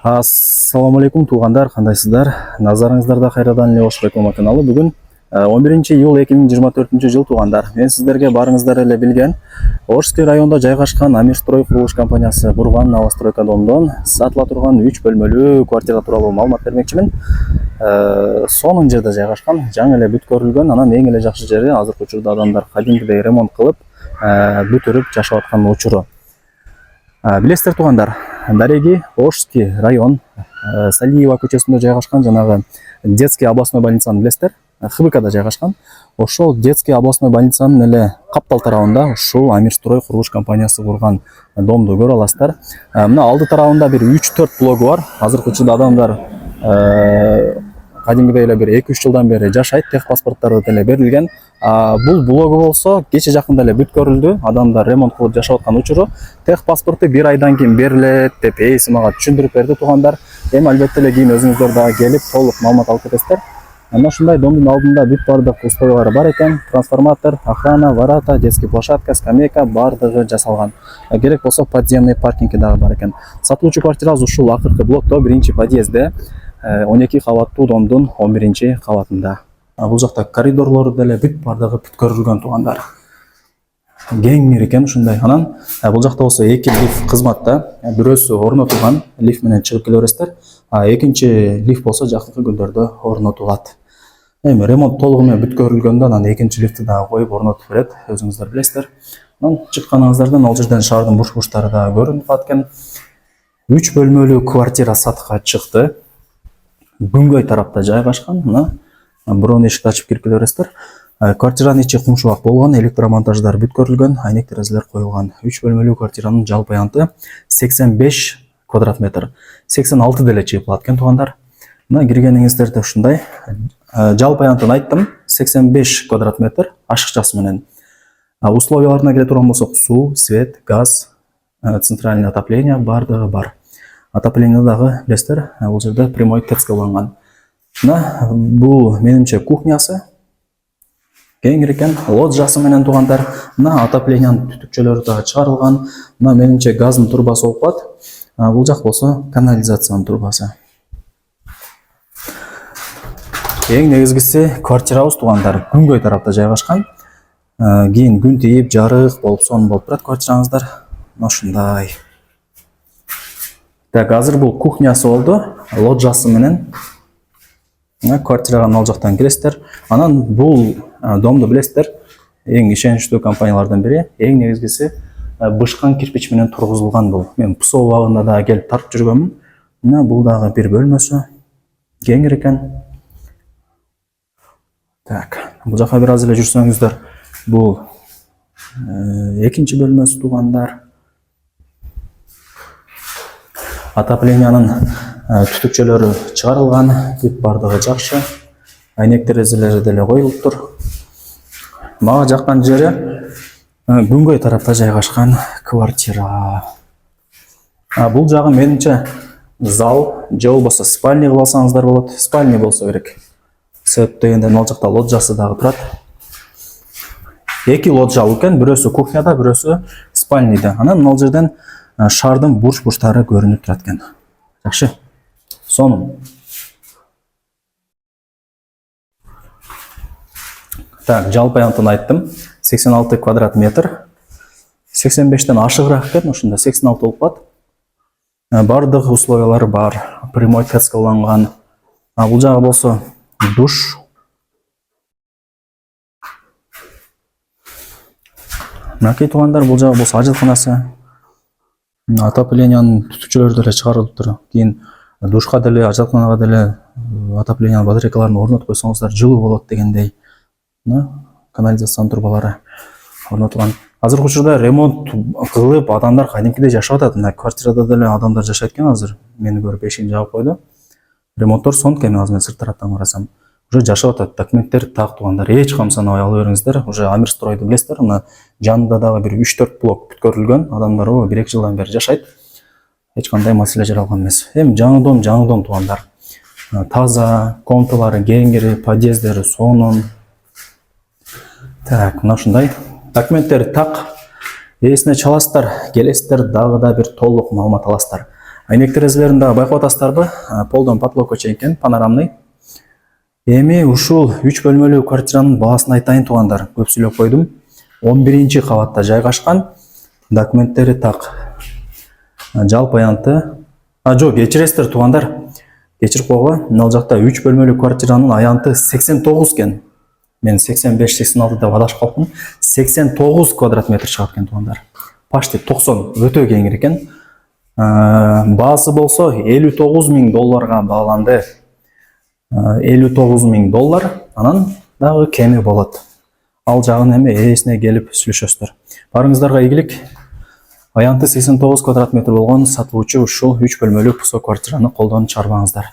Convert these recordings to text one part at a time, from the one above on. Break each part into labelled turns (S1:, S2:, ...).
S1: Ассаламу алейкум туугандар, кандайсыздар? Назарыңыздарда кайрадан эле Ош реклама каналы. Бүгүн 11-июл 2024 жыл туугандар. Мен сиздерге барыңыздар эле билген Ошский районунда жайгашкан Амирстрой курулуш компаниясы Бурган новостройка домдон сатыла турган 3 бөлмөлүү квартира тууралуу маалымат бермекчимин. Сонун жерде жайгашкан, жаңы эле бүт көрүлгөн, анан эң эле жакшы жери азыркы учурда адамдар кадимкидей ремонт кылып, бүтүрүп жашап аткан учуру. Билесиздер туугандар, Дареги, Ошский район, Салиева көчөсүндө жайгашкан жанагы детский областной больницаны билесиздер, ХБКда жайгашкан. Ошол детский областной больницанын эле каптал тарабында ушул Амирстрой курулуш компаниясы курган домду көрө аласыздар. Мына алды тарабында бир 3-4 блогу бар. Азыркы учурда адамдар кадимгидей эле бир 2-3 жылдан бери жашайт, тех паспорттары деле берилген. Бул блогу болсо кече жакында эле бүт көрүлдү. Адамдар ремонт кылып жашап аткан учуру тех паспорту 1 айдан кийин берилет деп эси мага түшүндүрүп берди туугандар. Эми албетте эле кийин өзүңүздөр дагы келип толук маалымат алып кетесиздер. Мына ушундай домдун алдында бүт бардык условиялары бар экен. Трансформатор, охрана, ворота, детский площадка, скамейка бардыгы жасалган. Керек болсо подземный паркинги дагы бар экен. Сатылуучу квартирабыз ушул акыркы блокто 1-чи подъездде 12 кабаттуу домдун 11-чи кабатында. Бул жакта коридорлору деле бүт бардыгы бүт көрүлгөн туугандар. Кеңир экен ушундай. Анан бул жакта болсо 2 лифт кызматта. Бирөөсү орнотулган, лифт менен чыгып келе бересиздер. Экинчи лифт болсо жакынкы күндөрдө орнотулат. Эми ремонт толугу менен бүт көрүлгөндө анан экинчи лифти дагы коюп орнотуп берет. Өзүңүздөр билесиздер. Анан чыкканыңыздардан ал жерден шаардын буш-буштары дагы көрүнүп калат экен. 3 бөлмөлүү квартира сатыкка чыкты. Күнгөй тарапта жайгашкан. Мына бирок эшикти ачып кирип келе бересиздер. Квартиранын ичи кумшубак болгон, электромонтаждар бүт көрүлгөн, айнек терезелер коюлган. 3 бөлмөлүү квартиранын жалпы аянты 85 квадрат метр. 86 деле чыгып калат экен туугандар. Мына киргениңиздерде ушундай. Жалпы аянтын айттым, 85 квадрат метр ашыкчасы менен. Условияларына келе турган болсок, суу, свет, газ, центральное отопление бардыгы бар. Отопление дагы билесиздер, бул жерде прямой ТЭЦ уланган. Мына бул менимче кухнясы. Кеңир экен, лоджиясы менен туугандар. Мына отоплениянын түтүкчөлөрү дагы чыгарылган. Мына менимче газдын турбасы болуп калат. Бул жак болсо канализациянын турбасы. Эң негизгиси квартирабыз туугандар күнгөй тарапта жайгашкан. Кийин күн тийип, жарык болуп, сонун болуп турат квартираңыздар. Ушундай. Так, азыр бул кухнясы болду, лоджиясы менен. Квартирага ал жактан киресиздер. Анан бул домду билесиздер, эң ишеничтүү компаниялардан бири, эң негизгиси бышкан кирпич менен тургузулган бул. Мен ПСО убагында дагы келип тартып жүргөнмүн. Мына бул дагы бир бөлмөсү. Кеңир экен. Так, бул жака бир аз эле жүрсөңүздөр, бул экинчи бөлмөсү туугандар. Отоплениянын түтүкчөлөрү чыгарылган, бүт бардыгы жакшы. Айнек терезелери деле коюлуптур. Мага жаккан жери күнгөй тарапта жайгашкан квартира. Бул жагы менимче зал, же болбосо спальня кылып алсаңыздар болот. Спальня болсо керек. Себеп дегенде ал жакта лоджиясы дагы турат. 2 лоджиялуу экен, бирөөсү кухняда, бирөөсү спальняда. Анан ал жерден шаардын бурч-бурчтары көрүнүп турат экен. Жакшы. Сонун. Так, жалпы аянтын айттым. 86 квадрат метр. 85тен ашыгыраак экен, ушунда 86 болуп калат. Бардык условиялары бар. Прямой ТЭЦ уланган. Бул жагы болсо душ. Мынакей туугандар, бул жагы болсо ажатканасы. Отоплениянын түтүкчөлөрү деле чыгарылыптыр. Кийин душка деле, ажатканага деле отоплениянын батарейкаларын орнотуп койсоңуздар жылуу болот дегендей. Канализациянын турбалары орнотулган. Азыркы учурда ремонт кылып, адамдар кадимкидей жашап атат. Мына квартирада деле адамдар жашайт экен азыр. Мени көрүп эшигин жаап койду. Ремонттор сонун экен, азыр мен сырт тараптан карасам. Уже жашап атат. Документтер так туугандар. Эч кам санабай ала бериңиздер. Уже Амирстройду билесиздер. Мына жанында дагы бир 3-4 блок бүт көрүлгөн. Адамдар 1-2 жылдан бери жашайт. Эч кандай маселе жаралган эмес. Эми жаңы дом туугандар. Таза, комнаталары кеңири, подъездери сонун. Так, мына ушундай. Документтери так. Эсине чаласыздар, келесиздер, дагы да бир толук маалымат аласыздар. Айнек терезелерин дагы байкап атасыздарбы? Полдон потловка чейинкен, панорамный. Эми ушул 3 бөлмөлүү квартиранын баасын айтайын туугандар. Көп сүйлөп койдум. 11-ci кабатта жайгашкан. Документтери так. Жалпы аянты. Жок, кечиресиздер туугандар. Кечирип койгула. Ал жакта 3 бөлмөлүү квартиранын аянты 89 экен. Мен 85-86 деп адашып калдым. 89 квадрат метр чыгат экен туугандар. Почти 90, өтө кеңир экен. Баасы болсо $59,000 бааланды. $59,000, анан дагы кеми болот. Ал жагын эми ээсине келип сүйлөшөсүздөр. Барыңыздарга ийгилик. Аянты 89 квадрат метр болгон сатуучу ушул 3 бөлмөлүү пусо квартираны колдон чарбаңыздар.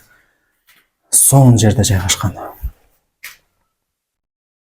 S1: Сонун жерде жайгашкан.